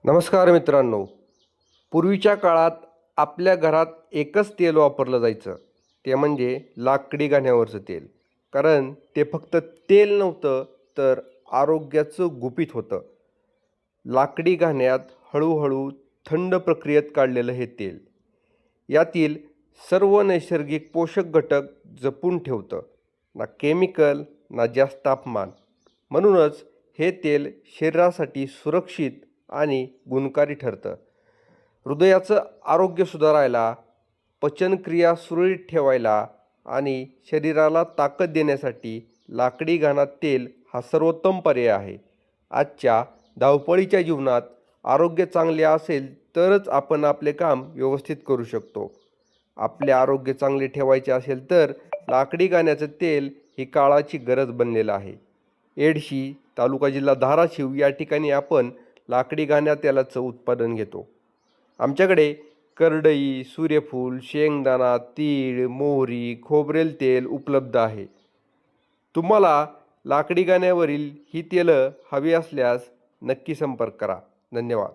नमस्कार मित्रांनो. पूर्वीच्या काळात आपल्या घरात एकच तेल वापरलं जायचं, ते म्हणजे लाकडी घाण्यावरचं तेल. कारण ते फक्त तेल नव्हतं, तर आरोग्याचं गुपित होतं. लाकडी घाण्यात हळूहळू थंड प्रक्रियेत काढलेलं हे तेल, यातील सर्व नैसर्गिक पोषक घटक जपून ठेवतं. ना केमिकल ना जास्त तापमान. म्हणूनच हे तेल शरीरासाठी सुरक्षित आणि गुणकारी ठरतं. हृदयाचं आरोग्य सुधारायला, पचनक्रिया सुरळीत ठेवायला आणि शरीराला ताकद देण्यासाठी लाकडी घाणा तेल हा सर्वोत्तम पर्याय आहे. आजच्या धावपळीच्या जीवनात आरोग्य चांगले असेल तरच आपण आपले काम व्यवस्थित करू शकतो. आपले आरोग्य चांगले ठेवायचे असेल तर लाकडी घाण्याचं तेल ही काळाची गरज बनलेलं आहे. एडशी, तालुका जिल्हा धाराशिव या ठिकाणी आपण लाकडी घाण्या तेलाचं उत्पादन घेतो. आमच्याकडे करडई, सूर्यफूल, शेंगदाणा, तीळ, मोहरी, खोबरेल तेल उपलब्ध आहे. तुम्हाला लाकडी घाण्यावरील ही तेलं हवी असल्यास नक्की संपर्क करा. धन्यवाद.